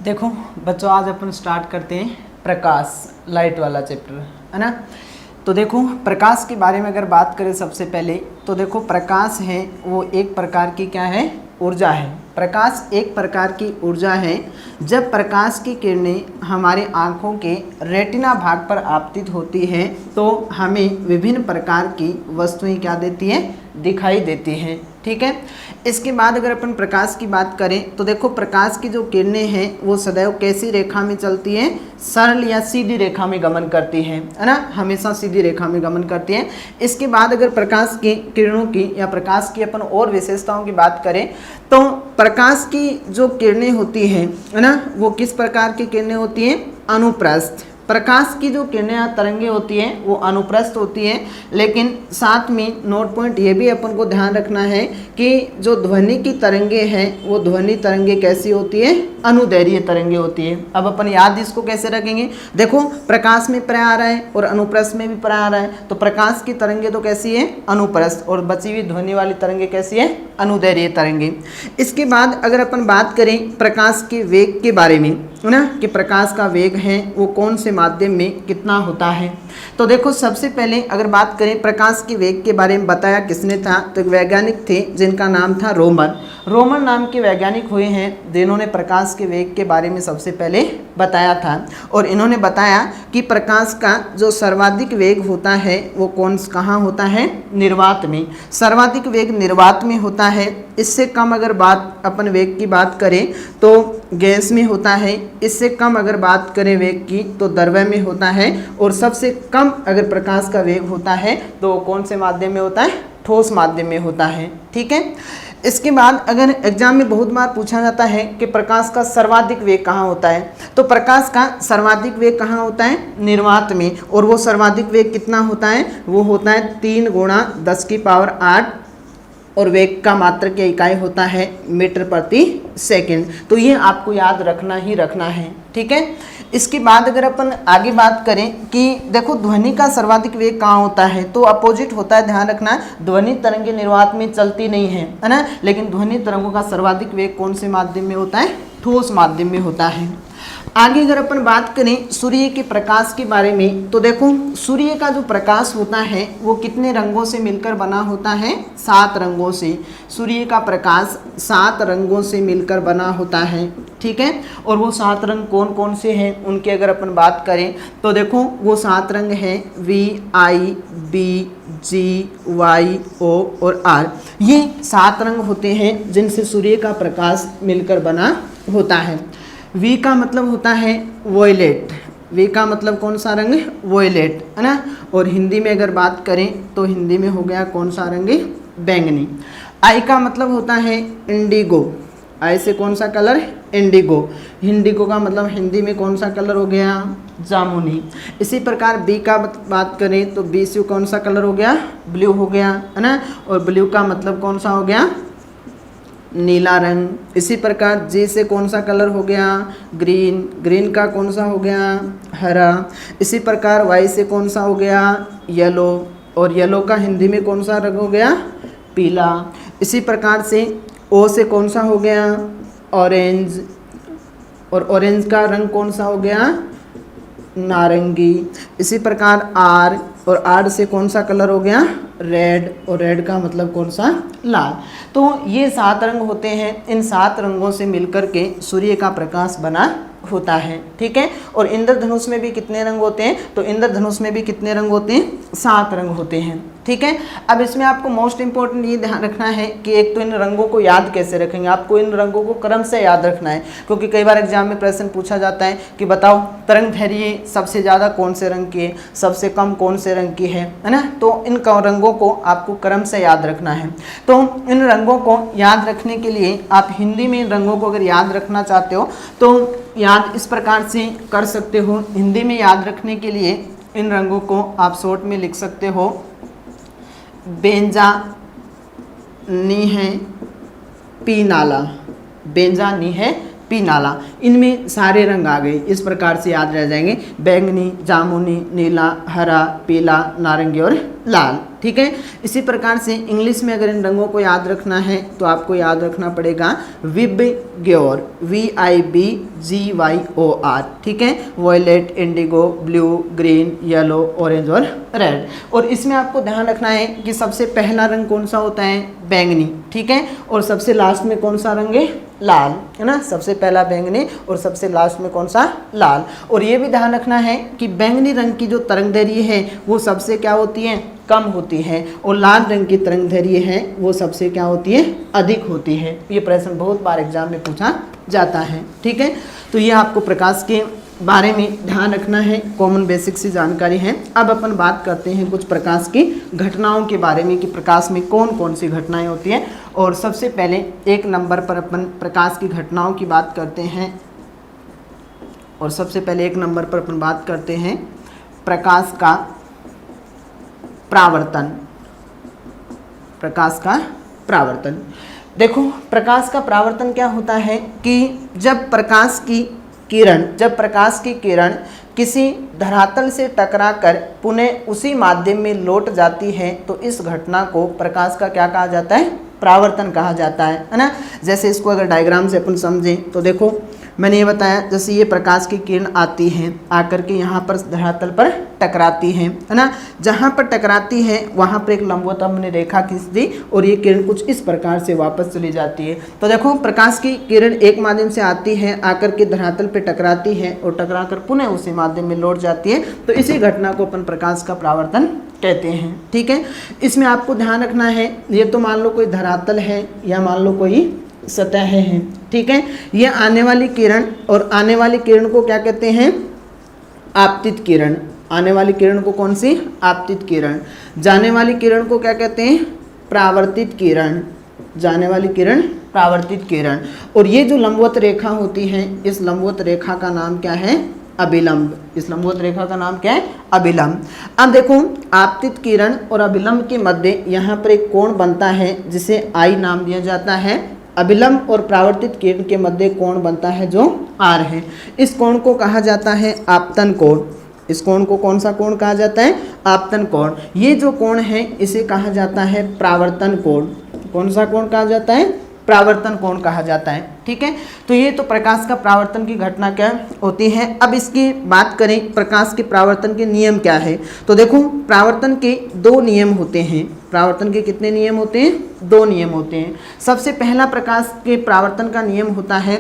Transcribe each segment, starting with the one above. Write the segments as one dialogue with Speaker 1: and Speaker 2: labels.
Speaker 1: देखो बच्चों, आज अपन स्टार्ट करते हैं प्रकाश, लाइट वाला चैप्टर, है ना। तो देखो प्रकाश के बारे में अगर बात करें सबसे पहले, तो देखो प्रकाश है वो एक प्रकार की क्या है, ऊर्जा है। प्रकाश एक प्रकार की ऊर्जा है। जब प्रकाश की किरणें हमारे आँखों के रेटिना भाग पर आपतित होती हैं तो हमें विभिन्न प्रकार की वस्तुएं क्या देती हैं, दिखाई देती हैं। ठीक है। इसके बाद अगर अपन प्रकाश की बात करें तो देखो प्रकाश की जो किरणें हैं वो सदैव कैसी रेखा में चलती हैं, सरल या सीधी रेखा में गमन करती हैं, है ना, हमेशा सीधी रेखा में गमन करती हैं। इसके बाद अगर प्रकाश की किरणों की या प्रकाश की अपन और विशेषताओं की बात करें तो प्रकाश की जो किरणें होती हैं, है ना, वो किस प्रकार की किरणें होती हैं, अनुप्रस्थ। प्रकाश की जो किरणें या तरंगें होती हैं वो अनुप्रस्थ होती हैं, लेकिन साथ में नोट पॉइंट ये भी अपन को ध्यान रखना है कि जो ध्वनि की तरंगें हैं वो ध्वनि तरंगें कैसी होती है, अनुदैर्घ्य तरंगें होती है। अब अपन याद इसको कैसे रखेंगे, देखो प्रकाश में प्र आ रहा है और अनुप्रस्थ में भी प्र आ रहा है, तो प्रकाश की तरंगें तो कैसी है, अनुप्रस्थ, और बची हुई ध्वनि वाली तरंगें कैसी है, अनुदैर्घ्य तरंगें। इसके बाद अगर अपन बात करें प्रकाश के वेग के बारे में, है ना, कि प्रकाश का वेग है वो कौन से माध्यम में कितना होता है, तो देखो सबसे पहले अगर बात करें प्रकाश के वेग के बारे में बताया किसने था, तो एक वैज्ञानिक थे जिनका नाम था रोमन नाम के वैज्ञानिक हुए हैं, जिन्होंने प्रकाश के वेग के बारे में सबसे पहले बताया था। और इन्होंने बताया कि प्रकाश का जो सर्वाधिक वेग होता है वो कहाँ होता है, निर्वात में। सर्वाधिक वेग निर्वात में होता है। इससे कम अगर बात अपन वेग की बात करें तो गैस में होता है। इससे कम अगर बात करें वेग की तो द्रव्य में होता है। और सबसे कम अगर प्रकाश का वेग होता है तो कौन से माध्यम में होता है, ठोस माध्यम में होता है। ठीक है। इसके बाद अगर एग्जाम में बहुत बार पूछा जाता है कि प्रकाश का सर्वाधिक वेग कहाँ होता है, तो प्रकाश का सर्वाधिक वेग कहाँ होता है, निर्वात में। और वो सर्वाधिक वेग कितना होता है, वो होता है 3 × 10⁸ और वेग का मात्रक इकाई होता है मीटर प्रति सेकंड। तो ये आपको याद रखना ही रखना है। ठीक है। इसके बाद अगर अपन आगे बात करें कि देखो ध्वनि का सर्वाधिक वेग कहाँ होता है, तो अपोजिट होता है, ध्यान रखना। ध्वनि तरंगें निर्वात में चलती नहीं है ना, लेकिन ध्वनि तरंगों का सर्वाधिक वेग कौन से माध्यम में होता है, ठोस माध्यम में होता है। आगे अगर अपन बात करें सूर्य के प्रकाश के बारे में, तो देखो सूर्य का जो प्रकाश होता है वो कितने रंगों से मिलकर बना होता है, 7 रंगों से। सूर्य का प्रकाश 7 रंगों से मिलकर बना होता है। ठीक है। और वो 7 रंग कौन कौन से हैं उनकी अगर अपन बात करें तो देखो वो 7 रंग हैं VIBGYO और R। ये 7 रंग होते हैं जिनसे सूर्य का प्रकाश मिलकर बना होता है। V का मतलब होता है वॉयलेट। V का मतलब कौन सा रंग, वॉयलेट, है ना। और हिंदी में अगर बात करें तो हिंदी में हो गया कौन सा रंग, बैंगनी। I का मतलब होता है इंडिगो। I से कौन सा कलर, इंडिगो। इंडिगो का मतलब हिंदी में कौन सा कलर हो गया, जामुनी। इसी प्रकार B का बात करें तो B से कौन सा कलर हो गया, ब्लू हो गया, है ना। और ब्लू का मतलब कौन सा हो गया, नीला रंग। इसी प्रकार G से कौन सा कलर हो गया, ग्रीन। ग्रीन का कौन सा हो गया, हरा। इसी प्रकार Y से कौन सा हो गया, येलो। और येलो का हिंदी में कौन सा रंग हो गया, पीला। इसी प्रकार से O से कौन सा हो गया, ऑरेंज। और ऑरेंज का रंग कौन सा हो गया, नारंगी। इसी प्रकार R, और R से कौन सा कलर हो गया, रेड। और रेड का मतलब कौन सा, लाल। तो ये 7 रंग होते हैं। इन 7 रंगों से मिलकर के सूर्य का प्रकाश बना होता है। ठीक है। और इंद्रधनुष में भी कितने रंग होते हैं, तो इंद्रधनुष में भी कितने रंग होते हैं, 7 रंग होते हैं। ठीक है। अब इसमें आपको मोस्ट इंपॉर्टेंट ये ध्यान रखना है कि एक तो इन रंगों को याद कैसे रखेंगे, आपको इन रंगों को क्रम से याद रखना है, क्योंकि कई बार एग्जाम में प्रश्न पूछा जाता है कि बताओ तरंग दैर्घ्य सबसे ज़्यादा कौन से रंग की है, सबसे कम कौन से रंग की है ना। तो इन रंगों को आपको क्रम से याद रखना है। तो इन रंगों को याद रखने के लिए आप हिंदी में इन रंगों को अगर याद रखना चाहते हो तो याद इस प्रकार से कर सकते हो। हिंदी में याद रखने के लिए इन रंगों को आप शॉर्ट में लिख सकते हो, बेंजा नी है पी नाला। बेंजा नी है पीनाला, इनमें सारे रंग आ गए, इस प्रकार से याद रह जाएंगे, बैंगनी, जामुनी, नीला, हरा, पीला, नारंगी और लाल। ठीक है, इसी प्रकार से इंग्लिश में अगर इन रंगों को याद रखना है तो आपको याद रखना पड़ेगा विबग्योर, VIBGYOR। ठीक है, violet, indigo, blue, green, yellow, orange और रेड। और इसमें आपको ध्यान रखना है कि सबसे पहला रंग कौन सा होता है, बैंगनी। ठीक है, और सबसे लास्ट में कौन सा रंग है, लाल, है ना। सबसे पहला बैंगनी और सबसे लास्ट में कौन सा, लाल। और ये भी ध्यान रखना है कि बैंगनी रंग की जो तरंगदैर्घ्य है वो सबसे क्या होती है, कम होती है, और लाल रंग की तरंगदैर्घ्य है वो सबसे क्या होती है, अधिक होती है। ये प्रश्न बहुत बार एग्जाम में पूछा जाता है। ठीक है, तो ये आपको प्रकाश के बारे में ध्यान रखना है, कॉमन बेसिक सी जानकारी है। अब अपन बात करते हैं कुछ प्रकाश की घटनाओं के बारे में कि प्रकाश में कौन कौन सी घटनाएं होती हैं। और सबसे पहले 1 नंबर पर अपन प्रकाश की घटनाओं की बात करते हैं। और सबसे पहले 1 नंबर पर अपन बात करते हैं प्रकाश का प्रावर्तन। प्रकाश का प्रावर्तन, देखो प्रकाश का प्रावर्तन क्या होता है कि जब प्रकाश की किरण किसी धरातल से टकराकर पुनः उसी माध्यम में लौट जाती है तो इस घटना को प्रकाश का क्या कहा जाता है, प्रावर्तन कहा जाता है ना। जैसे इसको अगर डायग्राम से अपन समझें तो देखो मैंने ये बताया, जैसे ये प्रकाश की किरण आती है, आकर के यहाँ पर धरातल पर टकराती है ना। जहाँ पर टकराती है वहाँ पर एक लंबवत हमने रेखा खींच दी और ये किरण कुछ इस प्रकार से वापस चली जाती है। तो देखो प्रकाश की किरण एक माध्यम से आती है, आकर के धरातल पर टकराती है और टकराकर पुनः उसी माध्यम में लौट जाती है, तो इसी घटना को अपन प्रकाश का प्रावर्तन कहते हैं। ठीक है, इसमें आपको ध्यान रखना है, ये तो मान लो कोई धरातल है या मान लो कोई सतह है। ठीक है, ये आने वाली किरण, और आने वाली किरण को क्या कहते हैं, आपतित किरण। आने वाली किरण को कौन सी, आपतित किरण। जाने वाली किरण को क्या कहते हैं, प्रावर्तित किरण। जाने वाली किरण प्रावर्तित किरण। और ये जो लंबवत रेखा होती है, इस लंबवत रेखा का नाम क्या है, अभिलंब। इस लंबवत रेखा का नाम क्या है, अभिलंब। अब देखो आपतित किरण और अभिलंब के मध्य यहाँ पर एक कोण बनता है जिसे आई नाम दिया जाता है। अभिलंब और प्रावर्तित किरण के मध्य कोण बनता है जो आर है। इस कोण को कहा जाता है आपतन कोण। इस कोण को कौन सा कोण कहा जाता है, आपतन कोण। ये जो कोण है इसे कहा जाता है प्रावर्तन कोण। कौन सा कोण कहा जाता है, प्रावर्तन कोण कहा जाता है। ठीक है, तो ये तो प्रकाश का प्रावर्तन की घटना क्या होती है। अब इसकी बात करें प्रकाश के प्रावर्तन के नियम क्या है, तो देखो प्रावर्तन के 2 नियम होते हैं। प्रावर्तन के कितने नियम होते हैं, 2 नियम होते हैं। सबसे पहला प्रकाश के प्रावर्तन का नियम होता है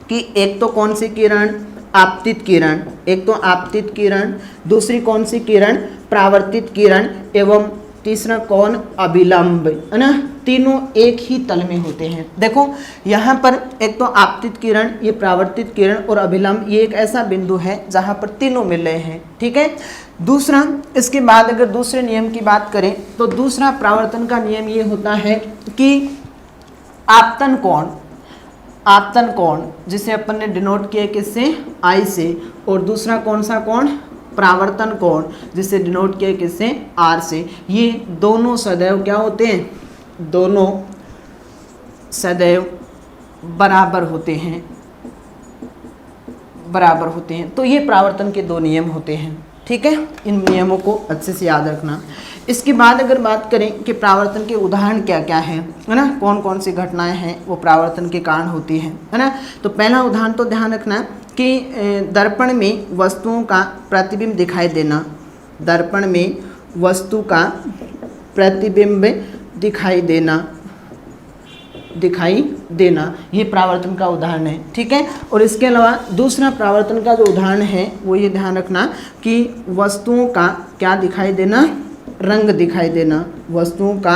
Speaker 1: कि एक तो कौन सी किरण, आपतित किरण। एक तो आपतित किरण, दूसरी कौन सी किरण, प्रावर्तित किरण, एवं तीसरा कौन, अभिलंब, है ना। तीनों एक ही तल में होते हैं। देखो यहाँ पर एक तो आपतित किरण, ये प्रावर्तित किरण और अभिलंब, ये एक ऐसा बिंदु है जहाँ पर तीनों मिल रहे हैं। ठीक है, दूसरा इसके बाद अगर दूसरे नियम की बात करें तो दूसरा प्रावर्तन का नियम ये होता है कि आपतन कोण, आपतन कोण जिसे अपन ने डिनोट किया किससे, आई से, और दूसरा कौन सा कोण, प्रावर्तन कोण जिसे डिनोट किया किससे, आर से। ये दोनों सदैव क्या होते हैं, दोनों सदैव बराबर होते हैं, बराबर होते हैं। तो ये प्रावर्तन के 2 नियम होते हैं। ठीक है, इन नियमों को अच्छे से याद रखना। इसके बाद अगर बात करें कि प्रावर्तन के उदाहरण क्या क्या हैं, है ना, कौन कौन सी घटनाएं हैं वो प्रावर्तन के कारण होती हैं, है ना। तो पहला उदाहरण तो ध्यान रखना कि दर्पण में वस्तुओं का प्रतिबिंब दिखाई देना। दर्पण में वस्तु का प्रतिबिंब दिखाई देना, दिखाई देना, ये प्रावर्तन का उदाहरण है। ठीक है, और इसके अलावा दूसरा प्रावर्तन का जो उदाहरण है वो ये ध्यान रखना कि वस्तुओं का क्या दिखाई देना, रंग दिखाई देना। वस्तुओं का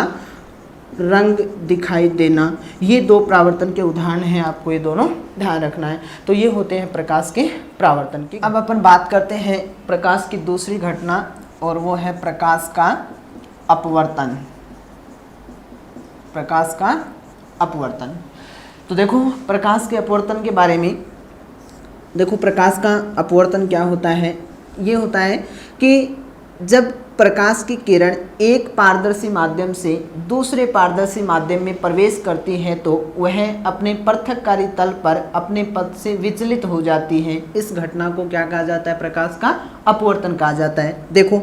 Speaker 1: रंग दिखाई देना, ये 2 प्रावर्तन के उदाहरण हैं, आपको ये दोनों ध्यान रखना है। तो ये होते हैं प्रकाश के प्रावर्तन की। अब अपन बात करते हैं प्रकाश की दूसरी घटना, और वो है प्रकाश का अपवर्तन। प्रकाश का अपवर्तन। तो देखो प्रकाश के अपवर्तन के बारे में, देखो प्रकाश का अपवर्तन क्या होता है, ये होता है कि जब प्रकाश की किरण एक पारदर्शी माध्यम से दूसरे पारदर्शी माध्यम में प्रवेश करती है तो वह अपने पृथककारी तल पर अपने पथ से विचलित हो जाती है। इस घटना को क्या कहा जाता है? प्रकाश का अपवर्तन कहा जाता है। देखो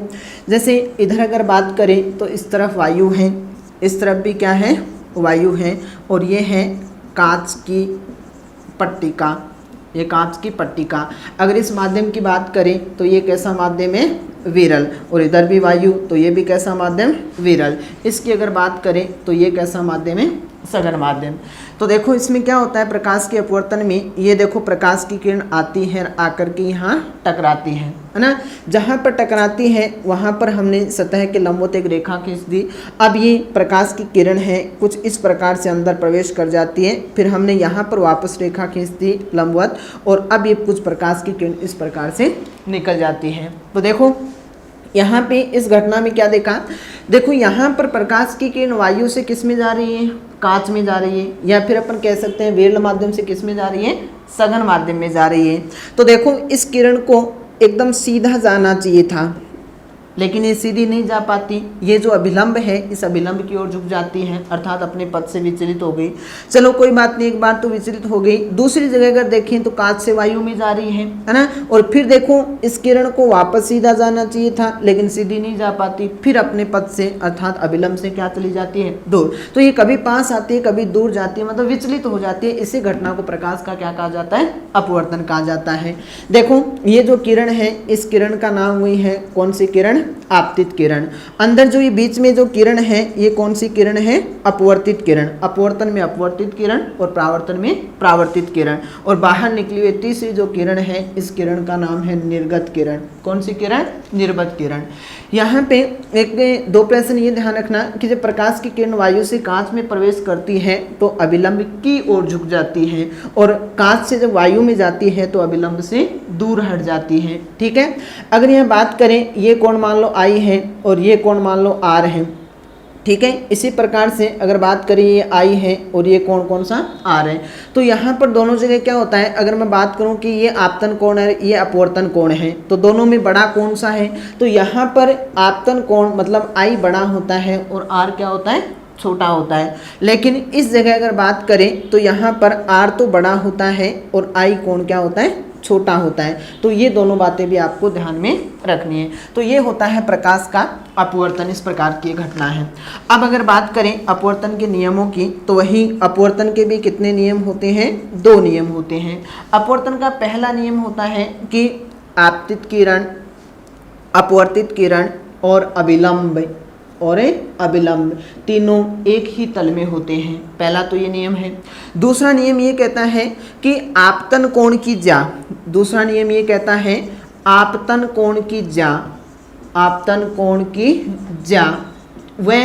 Speaker 1: जैसे इधर अगर बात करें तो इस तरफ वायु है, इस तरफ भी क्या है? वायु है, और ये है कांच की पट्टिका, ये कांच की पट्टिका। अगर इस माध्यम की बात करें तो ये कैसा माध्यम है? विरल। और इधर भी वायु, तो ये भी कैसा माध्यम? विरल। इसकी अगर बात करें तो ये कैसा माध्यम है? सघन माध्यम। तो देखो इसमें क्या होता है प्रकाश के अपवर्तन में, ये देखो प्रकाश की किरण आती है आकर के यहाँ टकराती है ना। जहाँ पर टकराती है वहाँ पर हमने सतह के लंबवत एक रेखा खींच दी। अब ये प्रकाश की किरण है कुछ इस प्रकार से अंदर प्रवेश कर जाती है, फिर हमने यहाँ पर वापस रेखा खींच दी लंबवत, और अब ये कुछ प्रकाश की किरण इस प्रकार से निकल जाती है। तो देखो यहाँ पे इस घटना में क्या देखा? देखो यहाँ पर प्रकाश की किरण वायु से किस में जा रही है? कांच में जा रही है, या फिर अपन कह सकते हैं विरल माध्यम से किस में जा रही है? सघन माध्यम में जा रही है। तो देखो इस किरण को एकदम सीधा जाना चाहिए था, लेकिन ये सीधी नहीं जा पाती। ये जो अभिलंब है इस अभिलंब की ओर झुक जाती है, अर्थात अपने पथ से विचलित हो गई। चलो कोई बात नहीं, एक बार तो विचलित हो गई। दूसरी जगह अगर देखें तो कांच से वायु में जा रही है ना, और फिर देखो इस किरण को वापस सीधा जाना चाहिए था, लेकिन सीधी नहीं जा पाती, फिर अपने पथ से अर्थात अभिलंब से क्या चली जाती है? दूर। तो ये कभी पास आती है कभी दूर जाती है, मतलब विचलित हो जाती है। इसी घटना को प्रकाश का क्या कहा जाता है? अपवर्तन कहा जाता है। देखो ये जो किरण है इस किरण का नाम हुई है कौन सी किरण? आपतित किरण। अंदर जो ये बीच में जो किरण है ये कौन सी किरण है? अपवर्तित किरण। अपवर्तन में अपवर्तित किरण और परावर्तन में परावर्तित किरण। और बाहर निकली हुई तीसरी जो किरण है इस किरण का नाम है निर्गत किरण। कौन सी किरण? निर्गत किरण। यहाँ पे एक दो प्रश्न ये ध्यान रखना कि जब प्रकाश की किरण वायु से कांच में प्रवेश करती है तो अभिलंब की ओर झुक जाती है, और कांच से जब वायु में जाती है तो अभिलंब से दूर हट जाती है। ठीक है। अगर यह बात करें ये कोण मान लो आई है और ये कोण मान लो आर है। ठीक है। इसी प्रकार से अगर बात करें ये आई है और ये कोण कौन सा? आर है। तो यहाँ पर दोनों जगह क्या होता है? अगर मैं बात करूँ कि ये आपतन कोण है ये अपवर्तन कोण है, तो दोनों में बड़ा कौन सा है? तो यहाँ पर आपतन कोण मतलब आई बड़ा होता है और आर क्या होता है? छोटा होता है। लेकिन इस जगह अगर बात करें तो यहाँ पर आर तो बड़ा होता है और आई कोण क्या होता है? छोटा होता है। तो ये दोनों बातें भी आपको ध्यान में रखनी है। तो ये होता है प्रकाश का अपवर्तन, इस प्रकार की घटना है। अब अगर बात करें अपवर्तन के नियमों की तो वही अपवर्तन के भी कितने नियम होते हैं? 2 नियम होते हैं। अपवर्तन का पहला नियम होता है कि आपतित किरण, अपवर्तित किरण और अभिलंब तीनों एक ही तल में होते हैं। पहला तो ये नियम है। दूसरा नियम ये कहता है कि आपतन कोण की ज्या, दूसरा नियम ये कहता है आपतन कोण की ज्या, आपतन कोण की ज्या व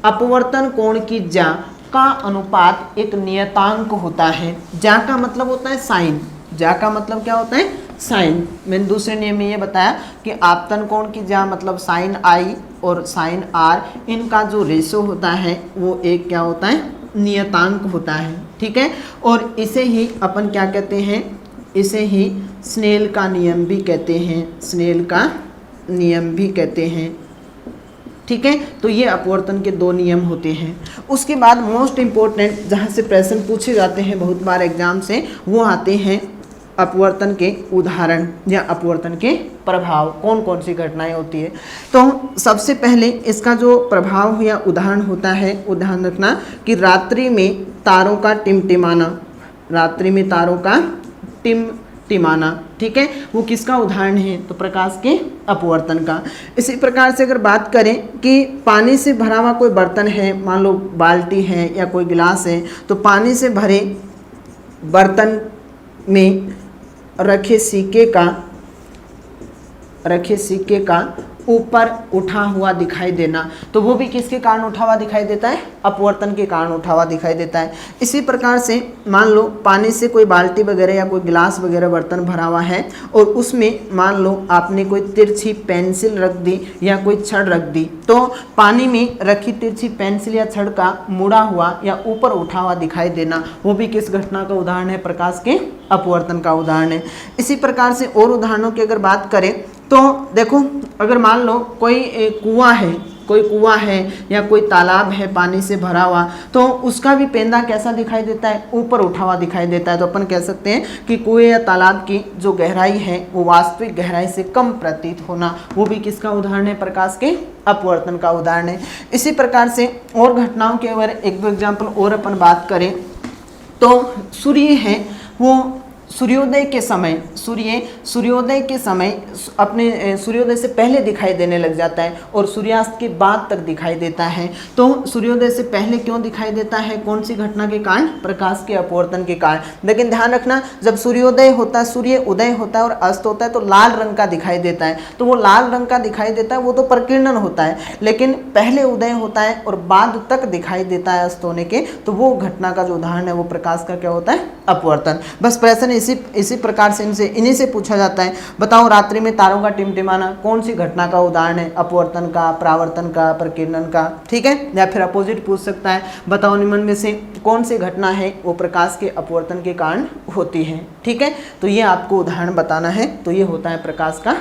Speaker 1: अपवर्तन कोण की ज्या का अनुपात एक नियतांक होता है। ज्या का मतलब होता है साइन, ज्या का मतलब क्या होता है? साइन। मैंने दूसरे नियम में ये बताया कि आपतन कोण की ज्या मतलब साइन आई और साइन आर, इनका जो रेशो होता है वो एक क्या होता है? नियतांक होता है। ठीक है। और इसे ही अपन क्या कहते हैं? इसे ही स्नेल का नियम भी कहते हैं, स्नेल का नियम भी कहते हैं। ठीक है। तो ये अपवर्तन के 2 नियम होते हैं। उसके बाद मोस्ट इम्पोर्टेंट जहाँ से प्रश्न पूछे जाते हैं बहुत बार एग्जाम से, वो आते हैं अपवर्तन के उदाहरण या अपवर्तन के प्रभाव, कौन कौन सी घटनाएं होती है। तो सबसे पहले इसका जो प्रभाव या उदाहरण होता है वो ध्यान रखना कि रात्रि में तारों का टिमटिमाना, रात्रि में तारों का टिमटिमाना। ठीक है। वो किसका उदाहरण है? तो प्रकाश के अपवर्तन का। इसी प्रकार से अगर बात करें कि पानी से भरा हुआ कोई बर्तन है, मान लो बाल्टी है या कोई गिलास है, तो पानी से भरे बर्तन में रखे सिक्के का ऊपर उठा हुआ दिखाई देना, तो वो भी किसके कारण उठा हुआ दिखाई देता है? अपवर्तन के कारण उठा हुआ दिखाई देता है। इसी प्रकार से मान लो पानी से कोई बाल्टी वगैरह या कोई गिलास वगैरह बर्तन भरा हुआ है और उसमें मान लो आपने कोई तिरछी पेंसिल रख दी या कोई छड़ रख दी, तो पानी में रखी तिरछी पेंसिल या छड़ का मुड़ा हुआ या ऊपर उठा हुआ दिखाई देना, वो भी किस घटना का उदाहरण है? प्रकाश के अपवर्तन का उदाहरण है। इसी प्रकार से और उदाहरणों की अगर बात करें तो देखो अगर मान लो कोई कुआं है या कोई तालाब है पानी से भरा हुआ, तो उसका भी पेंदा कैसा दिखाई देता है, ऊपर उठा हुआ दिखाई देता है। तो अपन कह सकते हैं कि कुएं या तालाब की जो गहराई है वो वास्तविक गहराई से कम प्रतीत होना, वो भी किसका उदाहरण है, प्रकाश के अपवर्तन का उदाहरण है। इसी प्रकार से और घटनाओं के अगर एक दो एग्जाम्पल और अपन बात करें तो सूर्य है वो सूर्योदय के समय अपने सूर्योदय से पहले दिखाई देने लग जाता है और सूर्यास्त के बाद तक दिखाई देता है। तो सूर्योदय से पहले क्यों दिखाई देता है, कौन सी घटना के कारण, प्रकाश के अपवर्तन के कारण। लेकिन ध्यान रखना, जब सूर्योदय होता है, सूर्य उदय होता है और अस्त होता है तो लाल रंग का दिखाई देता है। तो वो लाल रंग का दिखाई देता है, वो तो प्रकीर्णन होता है, लेकिन पहले उदय होता है और बाद तक दिखाई देता है अस्त होने के, तो वो घटना का जो उदाहरण है वो प्रकाश का क्या होता है, अपवर्तन। बस प्रश्न इसी प्रकार से इन्हीं से पूछा जाता है। बताओ रात्रि में तारों का टिमटिमाना कौन सी घटना का उदाहरण है, अपवर्तन का, परावर्तन का, प्रकीर्णन का, ठीक है। या फिर अपोजिट पूछ सकता है, बताओ निम्न में से कौन सी घटना है वो प्रकाश के अपवर्तन के कारण होती है, ठीक है। तो ये आपको उदाहरण बताना है, तो ये होता है प्रकाश का